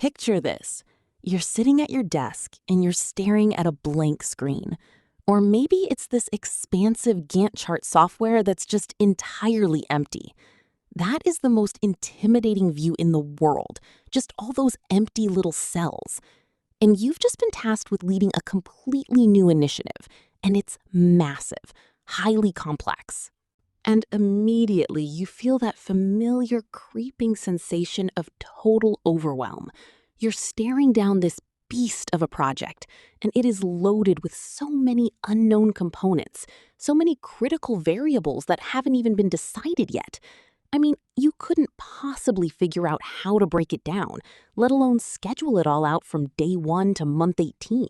Picture this. You're sitting at your desk and you're staring at a blank screen. Or maybe it's this expansive Gantt chart software that's just entirely empty. That is the most intimidating view in the world, just all those empty little cells. And you've just been tasked with leading a completely new initiative, and it's massive, highly complex. And immediately you feel that familiar creeping sensation of total overwhelm. You're staring down this beast of a project, and it is loaded with so many unknown components, so many critical variables that haven't even been decided yet. I mean, you couldn't possibly figure out how to break it down, let alone schedule it all out from day 1 to month 18.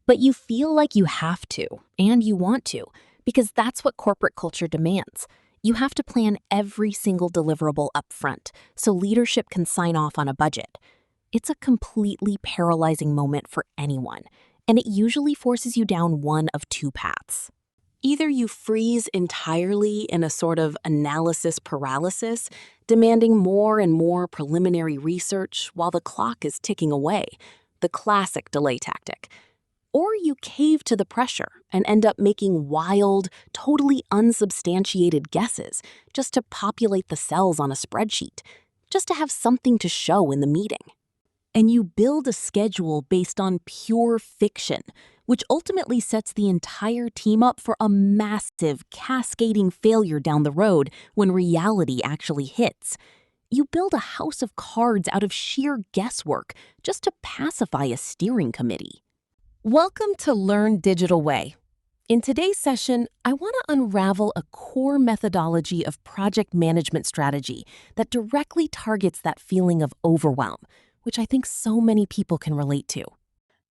But you feel like you have to, and you want to, because that's what corporate culture demands. You have to plan every single deliverable up front, so leadership can sign off on a budget. It's a completely paralyzing moment for anyone, and it usually forces you down one of two paths. Either you freeze entirely in a sort of analysis paralysis, demanding more and more preliminary research while the clock is ticking away, the classic delay tactic. Or you cave to the pressure and end up making wild, totally unsubstantiated guesses just to populate the cells on a spreadsheet, just to have something to show in the meeting. And you build a schedule based on pure fiction, which ultimately sets the entire team up for a massive, cascading failure down the road when reality actually hits. You build a house of cards out of sheer guesswork just to pacify a steering committee. Welcome to Learn Digital Way. In today's session, I want to unravel a core methodology of project management strategy that directly targets that feeling of overwhelm, which I think so many people can relate to.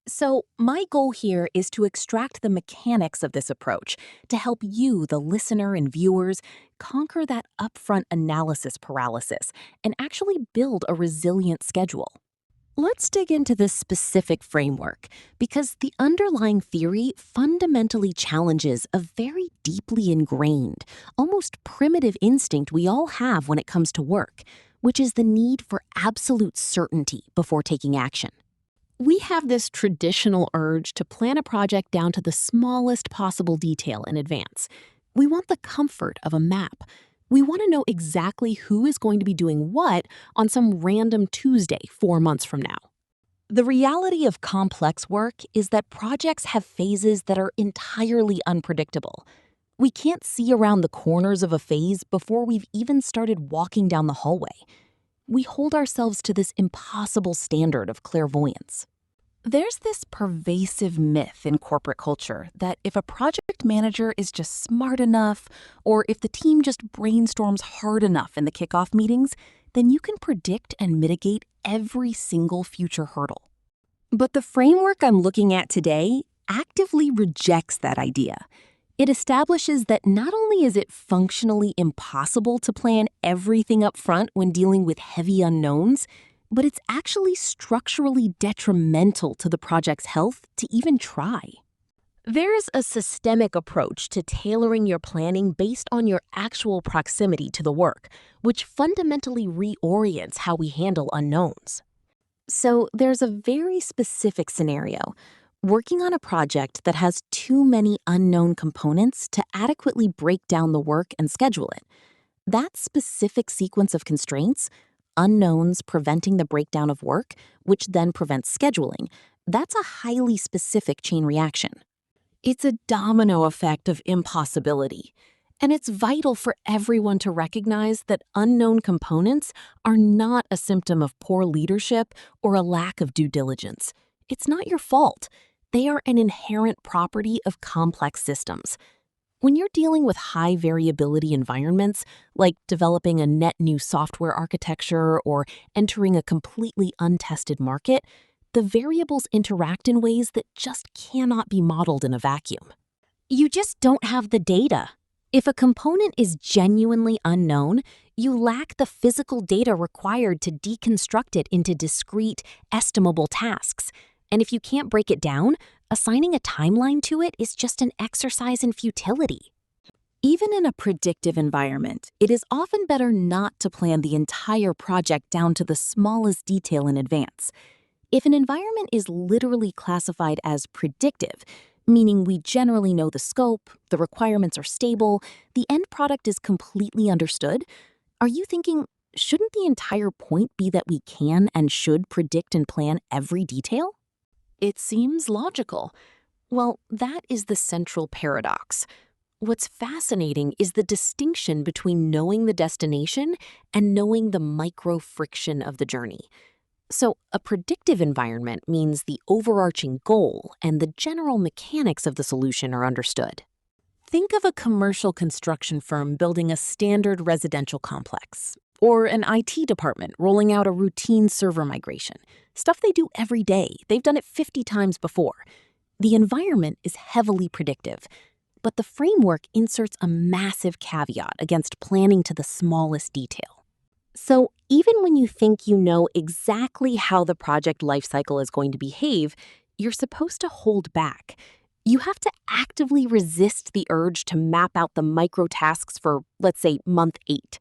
So my goal here is to extract the mechanics of this approach to help you, the listener and viewers, conquer that upfront analysis paralysis and actually build a resilient schedule. Let's dig into this specific framework because the underlying theory fundamentally challenges a very deeply ingrained, almost primitive instinct we all have when it comes to work, which is the need for absolute certainty before taking action. We have this traditional urge to plan a project down to the smallest possible detail in advance. We want the comfort of a map. We want to know exactly who is going to be doing what on some random Tuesday 4 months from now. The reality of complex work is that projects have phases that are entirely unpredictable. We can't see around the corners of a phase before we've even started walking down the hallway. We hold ourselves to this impossible standard of clairvoyance. There's this pervasive myth in corporate culture that if a project manager is just smart enough, or if the team just brainstorms hard enough in the kickoff meetings, then you can predict and mitigate every single future hurdle. But the framework I'm looking at today actively rejects that idea. It establishes that not only is it functionally impossible to plan everything up front when dealing with heavy unknowns, but it's actually structurally detrimental to the project's health to even try. There's a systemic approach to tailoring your planning based on your actual proximity to the work, which fundamentally reorients how we handle unknowns. So there's a very specific scenario, working on a project that has too many unknown components to adequately break down the work and schedule it. That specific sequence of constraints, unknowns preventing the breakdown of work, which then prevents scheduling, that's a highly specific chain reaction. It's a domino effect of impossibility, and it's vital for everyone to recognize that unknown components are not a symptom of poor leadership or a lack of due diligence. It's not your fault. They are an inherent property of complex systems. When you're dealing with high variability environments, like developing a net new software architecture or entering a completely untested market, the variables interact in ways that just cannot be modeled in a vacuum. You just don't have the data. If a component is genuinely unknown, you lack the physical data required to deconstruct it into discrete, estimable tasks. And if you can't break it down, assigning a timeline to it is just an exercise in futility. Even in a predictive environment, it is often better not to plan the entire project down to the smallest detail in advance. If an environment is literally classified as predictive, meaning we generally know the scope, the requirements are stable, the end product is completely understood, are you thinking, shouldn't the entire point be that we can and should predict and plan every detail? It seems logical. Well, that is the central paradox. What's fascinating is the distinction between knowing the destination and knowing the micro friction of the journey. So, a predictive environment means the overarching goal and the general mechanics of the solution are understood. Think of a commercial construction firm building a standard residential complex, or an IT department rolling out a routine server migration. Stuff they do every day. They've done it 50 times before. The environment is heavily predictive, but the framework inserts a massive caveat against planning to the smallest detail. So even when you think you know exactly how the project lifecycle is going to behave, you're supposed to hold back. You have to actively resist the urge to map out the micro tasks for, let's say, month 8.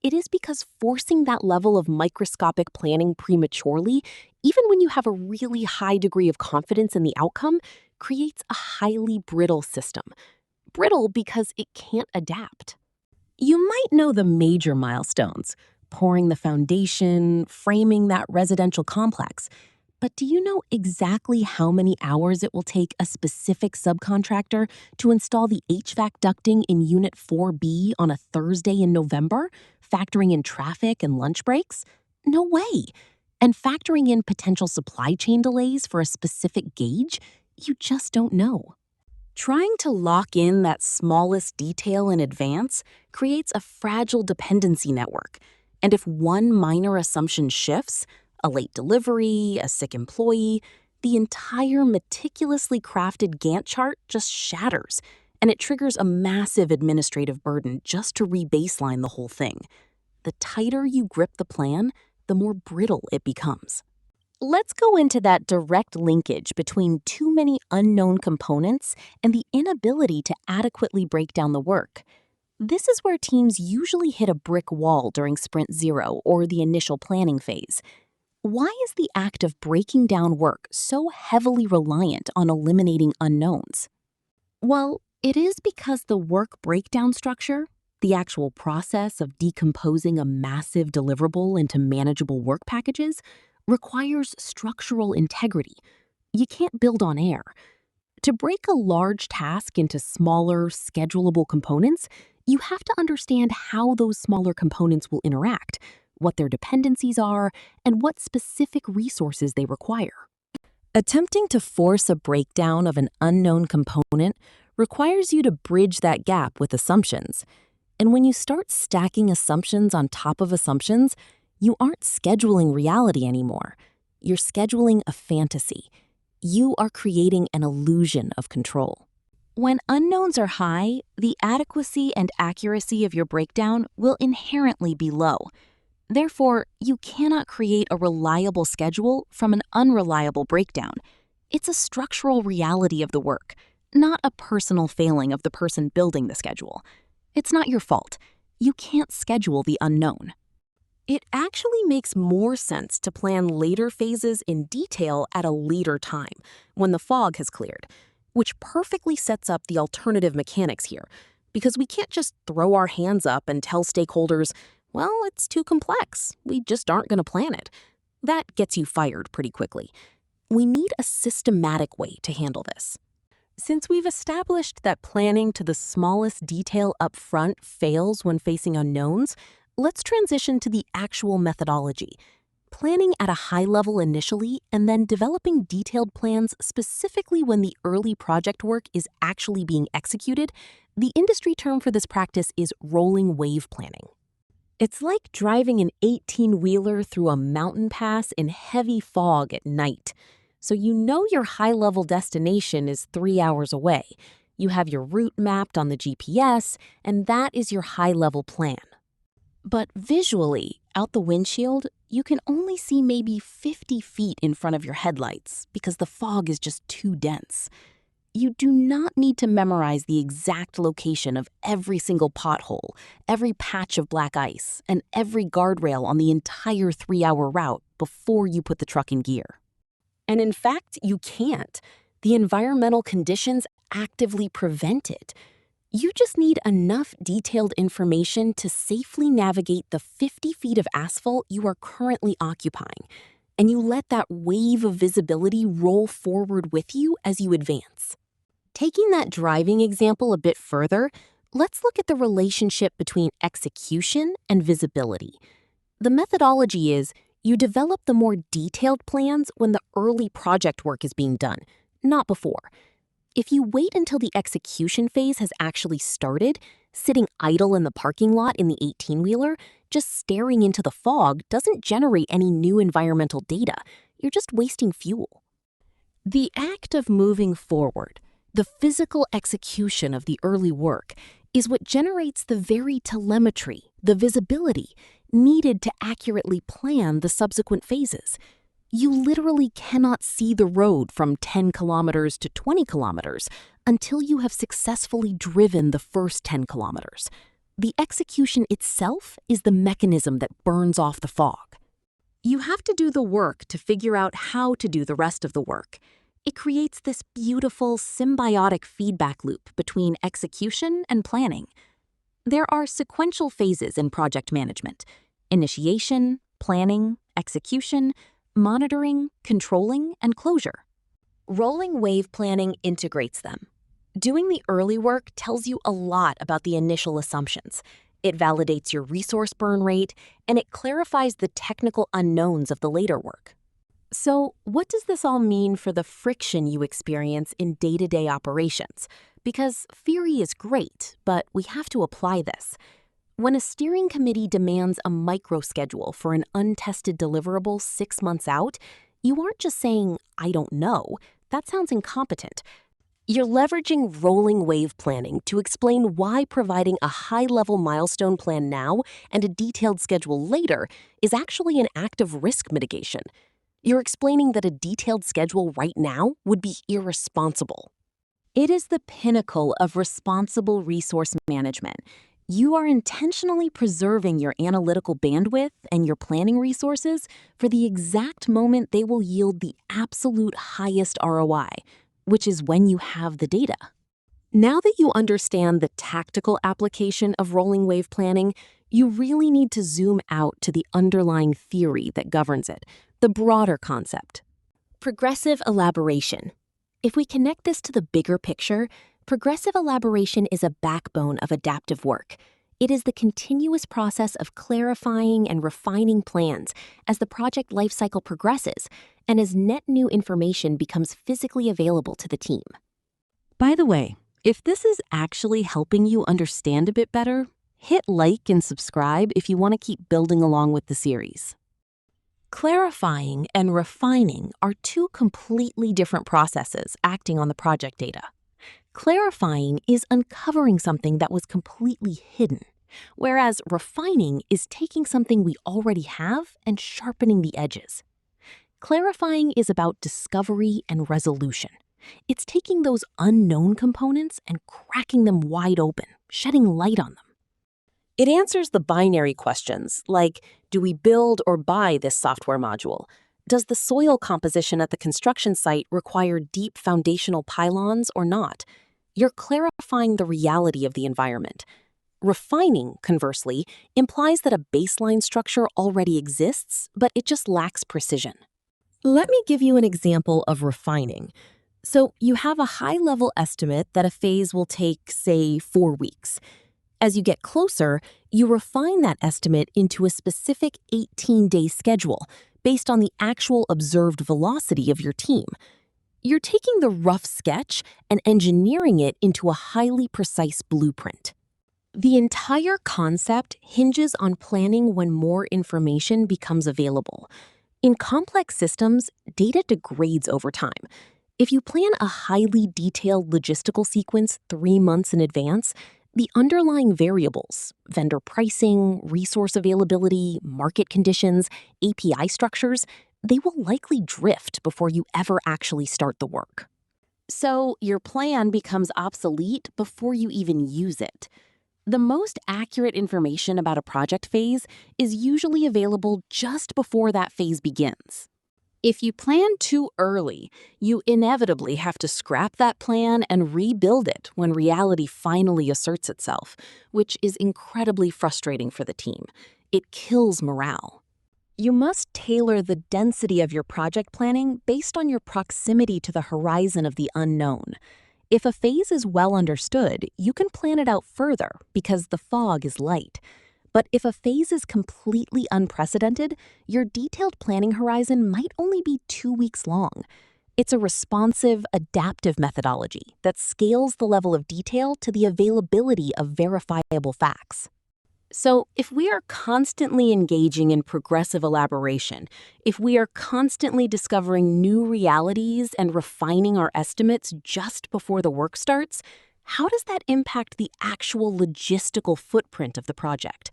It is because forcing that level of microscopic planning prematurely, even when you have a really high degree of confidence in the outcome, creates a highly brittle system. Brittle because it can't adapt. You might know the major milestones: pouring the foundation, framing that residential complex. But do you know exactly how many hours it will take a specific subcontractor to install the HVAC ducting in Unit 4B on a Thursday in November, factoring in traffic and lunch breaks? No way. And factoring in potential supply chain delays for a specific gauge? You just don't know. Trying to lock in that smallest detail in advance creates a fragile dependency network. And if one minor assumption shifts, a late delivery, a sick employee, the entire meticulously crafted Gantt chart just shatters, and it triggers a massive administrative burden just to re-baseline the whole thing. The tighter you grip the plan, the more brittle it becomes. Let's go into that direct linkage between too many unknown components and the inability to adequately break down the work. This is where teams usually hit a brick wall during Sprint Zero or the initial planning phase. Why is the act of breaking down work so heavily reliant on eliminating unknowns? Well, it is because the work breakdown structure, the actual process of decomposing a massive deliverable into manageable work packages, requires structural integrity. You can't build on air. To break a large task into smaller, schedulable components, you have to understand how those smaller components will interact, what their dependencies are, and what specific resources they require. Attempting to force a breakdown of an unknown component requires you to bridge that gap with assumptions. And when you start stacking assumptions on top of assumptions, you aren't scheduling reality anymore. You're scheduling a fantasy. You are creating an illusion of control. When unknowns are high, the adequacy and accuracy of your breakdown will inherently be low. Therefore, you cannot create a reliable schedule from an unreliable breakdown. It's a structural reality of the work, not a personal failing of the person building the schedule. It's not your fault. You can't schedule the unknown. It actually makes more sense to plan later phases in detail at a later time, when the fog has cleared, which perfectly sets up the alternative mechanics here, because we can't just throw our hands up and tell stakeholders, well, it's too complex, we just aren't going to plan it. That gets you fired pretty quickly. We need a systematic way to handle this. Since we've established that planning to the smallest detail up front fails when facing unknowns, let's transition to the actual methodology. Planning at a high level initially and then developing detailed plans specifically when the early project work is actually being executed, the industry term for this practice is rolling wave planning. It's like driving an 18-wheeler through a mountain pass in heavy fog at night. So you know your high-level destination is 3 hours away. You have your route mapped on the GPS, and that is your high-level plan. But visually, out the windshield, you can only see maybe 50 feet in front of your headlights because the fog is just too dense. You do not need to memorize the exact location of every single pothole, every patch of black ice, and every guardrail on the entire 3-hour route before you put the truck in gear. And in fact, you can't. The environmental conditions actively prevent it. You just need enough detailed information to safely navigate the 50 feet of asphalt you are currently occupying, and you let that wave of visibility roll forward with you as you advance. Taking that driving example a bit further, let's look at the relationship between execution and visibility. The methodology is you develop the more detailed plans when the early project work is being done, not before. If you wait until the execution phase has actually started, sitting idle in the parking lot in the 18-wheeler, just staring into the fog doesn't generate any new environmental data. You're just wasting fuel. The act of moving forward, the physical execution of the early work, is what generates the very telemetry, the visibility, needed to accurately plan the subsequent phases. You literally cannot see the road from 10 kilometers to 20 kilometers until you have successfully driven the first 10 kilometers. The execution itself is the mechanism that burns off the fog. You have to do the work to figure out how to do the rest of the work. It creates this beautiful symbiotic feedback loop between execution and planning. There are sequential phases in project management: initiation, planning, execution, monitoring, controlling, and closure. Rolling wave planning integrates them. Doing the early work tells you a lot about the initial assumptions. It validates your resource burn rate, and it clarifies the technical unknowns of the later work. So, what does this all mean for the friction you experience in day-to-day operations? Because theory is great, but we have to apply this. When a steering committee demands a micro-schedule for an untested deliverable 6 months out, you aren't just saying, "I don't know." That sounds incompetent. You're leveraging rolling wave planning to explain why providing a high-level milestone plan now and a detailed schedule later is actually an act of risk mitigation. You're explaining that a detailed schedule right now would be irresponsible. It is the pinnacle of responsible resource management. You are intentionally preserving your analytical bandwidth and your planning resources for the exact moment they will yield the absolute highest ROI, which is when you have the data. Now that you understand the tactical application of rolling wave planning, you really need to zoom out to the underlying theory that governs it, the broader concept: progressive elaboration. If we connect this to the bigger picture, progressive elaboration is a backbone of adaptive work. It is the continuous process of clarifying and refining plans as the project lifecycle progresses and as net new information becomes physically available to the team. By the way, if this is actually helping you understand a bit better, hit like and subscribe if you want to keep building along with the series. Clarifying and refining are two completely different processes acting on the project data. Clarifying is uncovering something that was completely hidden, whereas refining is taking something we already have and sharpening the edges. Clarifying is about discovery and resolution. It's taking those unknown components and cracking them wide open, shedding light on them. It answers the binary questions like, do we build or buy this software module? Does the soil composition at the construction site require deep foundational pylons or not? You're clarifying the reality of the environment. Refining, conversely, implies that a baseline structure already exists, but it just lacks precision. Let me give you an example of refining. So you have a high-level estimate that a phase will take, say, 4 weeks. As you get closer, you refine that estimate into a specific 18-day schedule based on the actual observed velocity of your team. You're taking the rough sketch and engineering it into a highly precise blueprint. The entire concept hinges on planning when more information becomes available. In complex systems, data degrades over time. If you plan a highly detailed logistical sequence 3 months in advance, the underlying variables, vendor pricing, resource availability, market conditions, API structures, they will likely drift before you ever actually start the work. So your plan becomes obsolete before you even use it. The most accurate information about a project phase is usually available just before that phase begins. If you plan too early, you inevitably have to scrap that plan and rebuild it when reality finally asserts itself, which is incredibly frustrating for the team. It kills morale. You must tailor the density of your project planning based on your proximity to the horizon of the unknown. If a phase is well understood, you can plan it out further because the fog is light. But if a phase is completely unprecedented, your detailed planning horizon might only be 2 weeks long. It's a responsive, adaptive methodology that scales the level of detail to the availability of verifiable facts. So, if we are constantly engaging in progressive elaboration, if we are constantly discovering new realities and refining our estimates just before the work starts, how does that impact the actual logistical footprint of the project?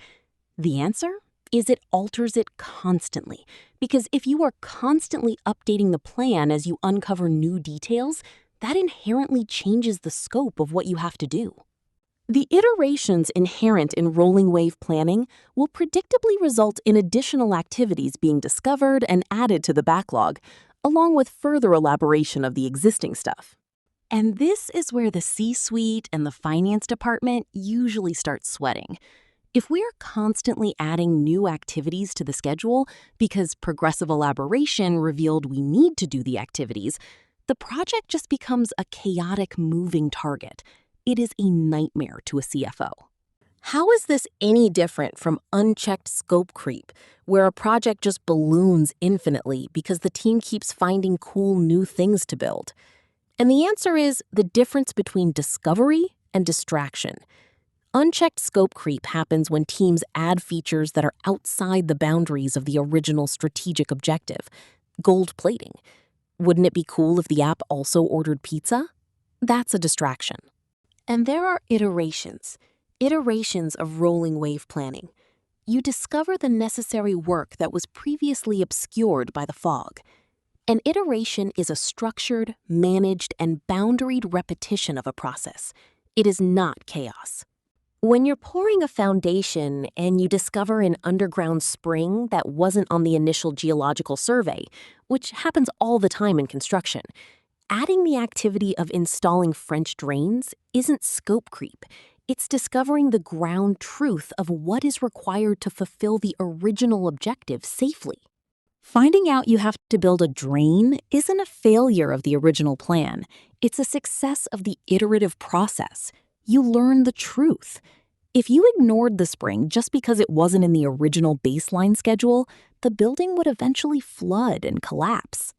The answer is it alters it constantly, because if you are constantly updating the plan as you uncover new details, that inherently changes the scope of what you have to do. The iterations inherent in rolling wave planning will predictably result in additional activities being discovered and added to the backlog, along with further elaboration of the existing stuff. And this is where the C-suite and the finance department usually start sweating. If we are constantly adding new activities to the schedule because progressive elaboration revealed we need to do the activities, the project just becomes a chaotic moving target. It is a nightmare to a CFO. How is this any different from unchecked scope creep, where a project just balloons infinitely because the team keeps finding cool new things to build? And the answer is the difference between discovery and distraction. Unchecked scope creep happens when teams add features that are outside the boundaries of the original strategic objective. Gold plating. Wouldn't it be cool if the app also ordered pizza? That's a distraction. And there are iterations of rolling wave planning. You discover the necessary work that was previously obscured by the fog. An iteration is a structured, managed, and boundaried repetition of a process. It is not chaos. When you're pouring a foundation and you discover an underground spring that wasn't on the initial geological survey, which happens all the time in construction, adding the activity of installing French drains isn't scope creep. It's discovering the ground truth of what is required to fulfill the original objective safely. Finding out you have to build a drain isn't a failure of the original plan. It's a success of the iterative process. You learn the truth. If you ignored the spring just because it wasn't in the original baseline schedule, the building would eventually flood and collapse.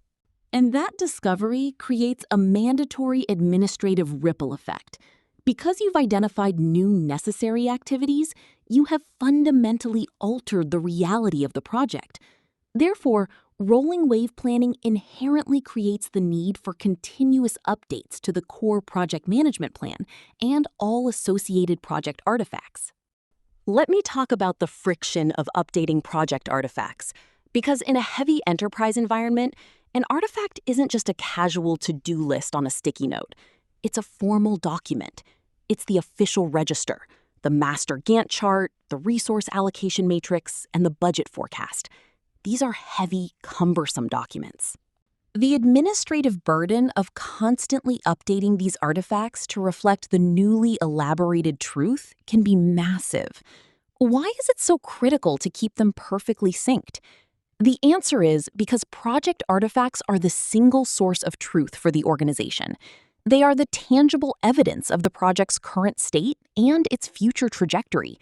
And that discovery creates a mandatory administrative ripple effect. Because you've identified new necessary activities, you have fundamentally altered the reality of the project. Therefore, rolling wave planning inherently creates the need for continuous updates to the core project management plan and all associated project artifacts. Let me talk about the friction of updating project artifacts, because in a heavy enterprise environment, an artifact isn't just a casual to-do list on a sticky note. It's a formal document. It's the official register, the master Gantt chart, the resource allocation matrix, and the budget forecast. These are heavy, cumbersome documents. The administrative burden of constantly updating these artifacts to reflect the newly elaborated truth can be massive. Why is it so critical to keep them perfectly synced? The answer is because project artifacts are the single source of truth for the organization. They are the tangible evidence of the project's current state and its future trajectory.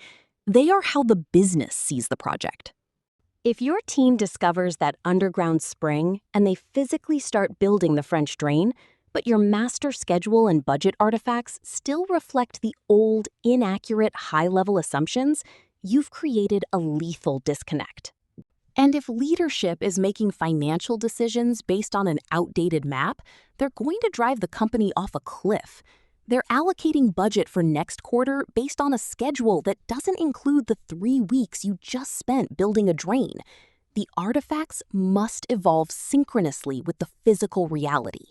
They are how the business sees the project. If your team discovers that underground spring and they physically start building the French drain, but your master schedule and budget artifacts still reflect the old, inaccurate, high-level assumptions, you've created a lethal disconnect. And if leadership is making financial decisions based on an outdated map, they're going to drive the company off a cliff. They're allocating budget for next quarter based on a schedule that doesn't include the 3 weeks you just spent building a drain. The artifacts must evolve synchronously with the physical reality.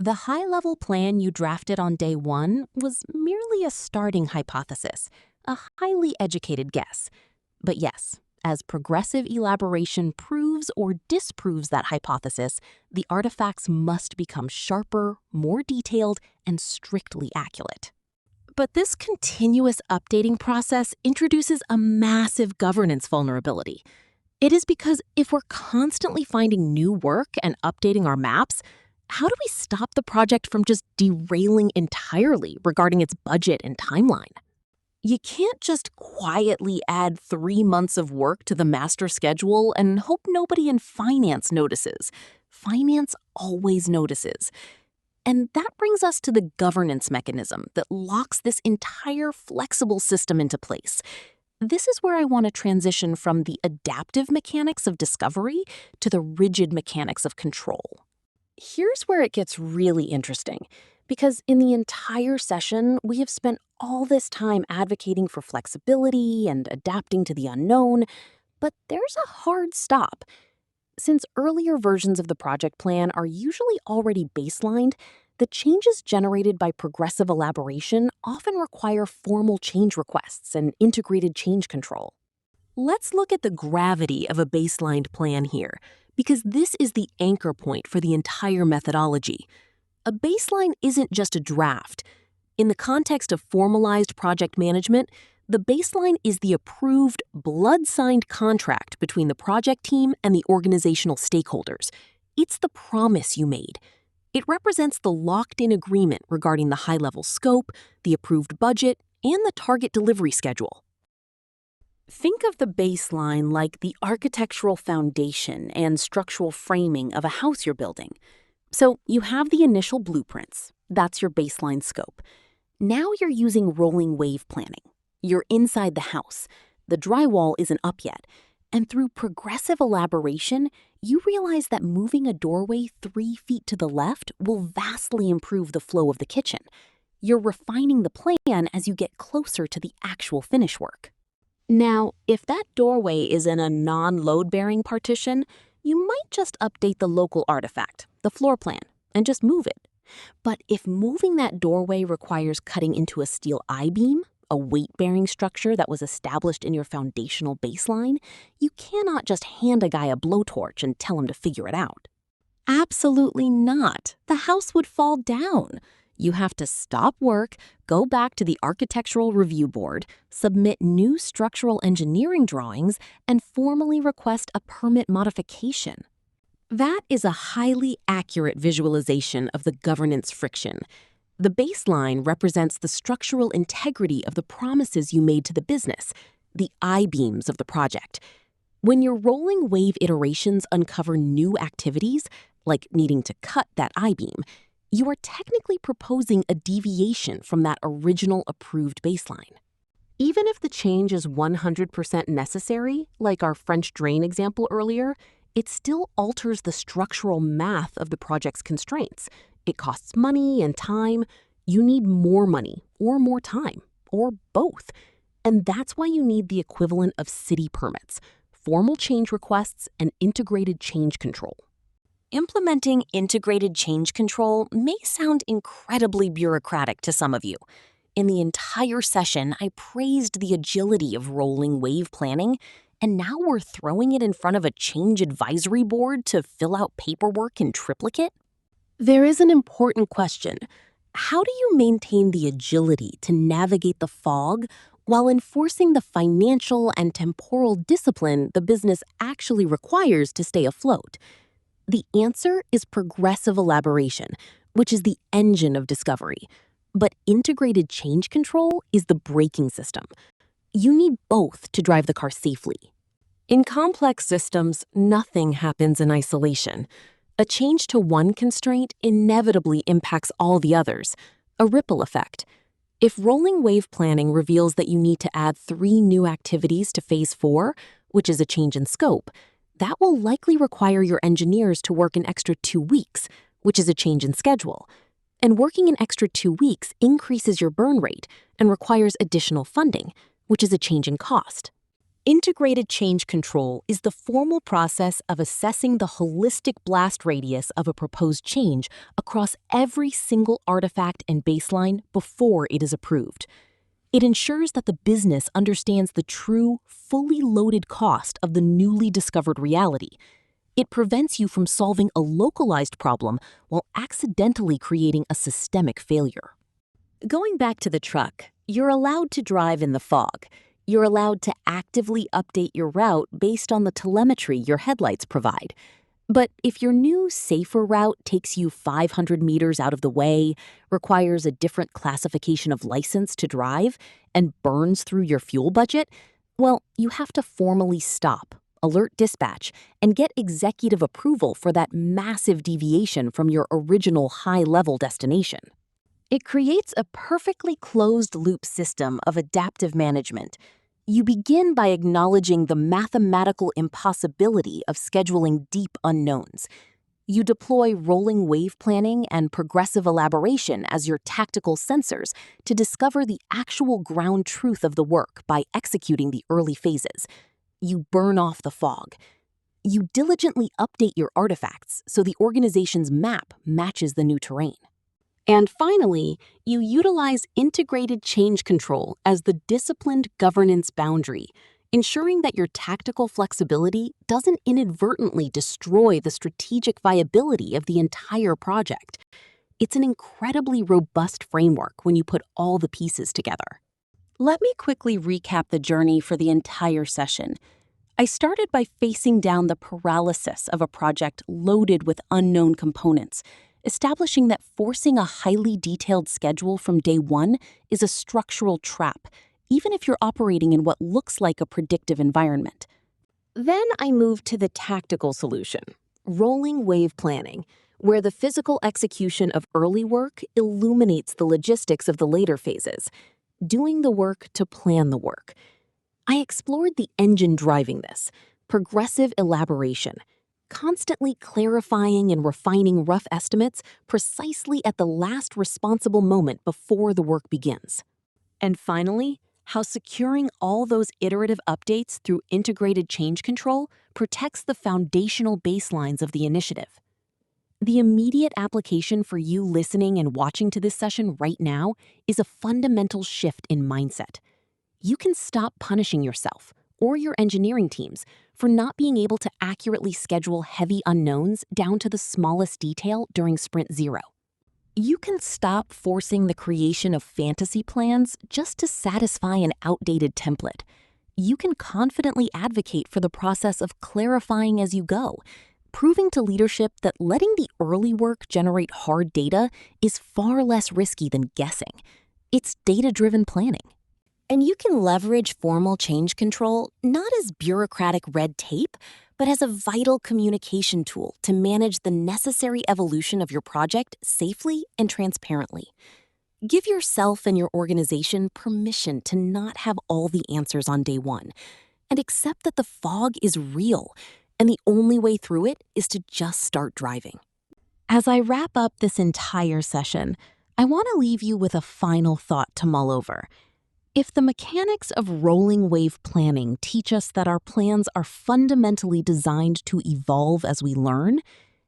The high-level plan you drafted on day one was merely a starting hypothesis, a highly educated guess. But yes, as progressive elaboration proves or disproves that hypothesis, the artifacts must become sharper, more detailed, and strictly accurate. But this continuous updating process introduces a massive governance vulnerability. It is because if we're constantly finding new work and updating our maps, how do we stop the project from just derailing entirely regarding its budget and timeline? You can't just quietly add 3 months of work to the master schedule and hope nobody in finance notices. Finance always notices. And that brings us to the governance mechanism that locks this entire flexible system into place. This is where I want to transition from the adaptive mechanics of discovery to the rigid mechanics of control. Here's where it gets really interesting, because in the entire session, we have spent all this time advocating for flexibility and adapting to the unknown, but there's a hard stop. Since earlier versions of the project plan are usually already baselined, the changes generated by progressive elaboration often require formal change requests and integrated change control. Let's look at the gravity of a baselined plan here, because this is the anchor point for the entire methodology. A baseline isn't just a draft. In the context of formalized project management, the baseline is the approved, blood-signed contract between the project team and the organizational stakeholders. It's the promise you made. It represents the locked-in agreement regarding the high-level scope, the approved budget, and the target delivery schedule. Think of the baseline like the architectural foundation and structural framing of a house you're building. So you have the initial blueprints. That's your baseline scope. Now you're using rolling wave planning. You're inside the house. The drywall isn't up yet. And through progressive elaboration, you realize that moving a doorway 3 feet to the left will vastly improve the flow of the kitchen. You're refining the plan as you get closer to the actual finish work. Now, if that doorway is in a non-load-bearing partition, you might just update the local artifact, the floor plan, and just move it. But if moving that doorway requires cutting into a steel I-beam, a weight-bearing structure that was established in your foundational baseline, you cannot just hand a guy a blowtorch and tell him to figure it out. Absolutely not. The house would fall down. You have to stop work, go back to the Architectural Review Board, submit new structural engineering drawings, and formally request a permit modification. That is a highly accurate visualization of the governance friction. The baseline represents the structural integrity of the promises you made to the business, the I-beams of the project. When your rolling wave iterations uncover new activities, like needing to cut that I-beam, you are technically proposing a deviation from that original approved baseline. Even if the change is 100% necessary, like our French drain example earlier, it still alters the structural math of the project's constraints. It costs money and time. You need more money or more time, or both. And that's why you need the equivalent of city permits, formal change requests, and integrated change control. Implementing integrated change control may sound incredibly bureaucratic to some of you. In the entire session, I praised the agility of rolling wave planning, and now we're throwing it in front of a change advisory board to fill out paperwork in triplicate? There is an important question. How do you maintain the agility to navigate the fog while enforcing the financial and temporal discipline the business actually requires to stay afloat? The answer is progressive elaboration, which is the engine of discovery. But integrated change control is the braking system. You need both to drive the car safely. In complex systems, nothing happens in isolation. A change to one constraint inevitably impacts all the others, a ripple effect. If rolling wave planning reveals that you need to add 3 new activities to Phase 4, which is a change in scope, that will likely require your engineers to work an extra 2 weeks, which is a change in schedule. And working an extra 2 weeks increases your burn rate and requires additional funding, which is a change in cost. Integrated change control is the formal process of assessing the holistic blast radius of a proposed change across every single artifact and baseline before it is approved. It ensures that the business understands the true, fully loaded cost of the newly discovered reality. It prevents you from solving a localized problem while accidentally creating a systemic failure. Going back to the truck, you're allowed to drive in the fog. You're allowed to actively update your route based on the telemetry your headlights provide. But if your new, safer route takes you 500 meters out of the way, requires a different classification of license to drive, and burns through your fuel budget, well, you have to formally stop, alert dispatch, and get executive approval for that massive deviation from your original high-level destination. It creates a perfectly closed-loop system of adaptive management. You begin by acknowledging the mathematical impossibility of scheduling deep unknowns. You deploy rolling wave planning and progressive elaboration as your tactical sensors to discover the actual ground truth of the work by executing the early phases. You burn off the fog. You diligently update your artifacts so the organization's map matches the new terrain. And finally, you utilize integrated change control as the disciplined governance boundary, ensuring that your tactical flexibility doesn't inadvertently destroy the strategic viability of the entire project. It's an incredibly robust framework when you put all the pieces together. Let me quickly recap the journey for the entire session. I started by facing down the paralysis of a project loaded with unknown components, establishing that forcing a highly detailed schedule from day one is a structural trap, even if you're operating in what looks like a predictive environment. Then I moved to the tactical solution, rolling wave planning, where the physical execution of early work illuminates the logistics of the later phases, doing the work to plan the work. I explored the engine driving this, progressive elaboration, constantly clarifying and refining rough estimates precisely at the last responsible moment before the work begins. And finally, how securing all those iterative updates through integrated change control protects the foundational baselines of the initiative. The immediate application for you listening and watching to this session right now is a fundamental shift in mindset. You can stop punishing yourself or your engineering teams for not being able to accurately schedule heavy unknowns down to the smallest detail during Sprint 0. You can stop forcing the creation of fantasy plans just to satisfy an outdated template. You can confidently advocate for the process of clarifying as you go, proving to leadership that letting the early work generate hard data is far less risky than guessing. It's data-driven planning. And you can leverage formal change control not as bureaucratic red tape, but as a vital communication tool to manage the necessary evolution of your project safely and transparently. Give yourself and your organization permission to not have all the answers on day one, and accept that the fog is real, and the only way through it is to just start driving. As I wrap up this entire session, I want to leave you with a final thought to mull over. If the mechanics of rolling wave planning teach us that our plans are fundamentally designed to evolve as we learn,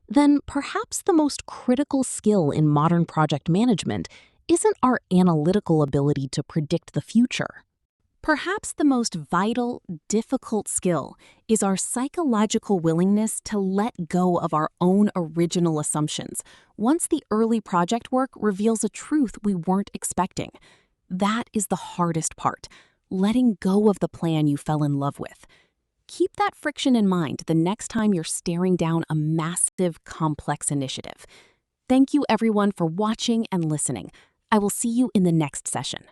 then perhaps the most critical skill in modern project management isn't our analytical ability to predict the future. Perhaps the most vital, difficult skill is our psychological willingness to let go of our own original assumptions once the early project work reveals a truth we weren't expecting. That is the hardest part, letting go of the plan you fell in love with. Keep that friction in mind the next time you're staring down a massive, complex initiative. Thank you, everyone, for watching and listening. I will see you in the next session.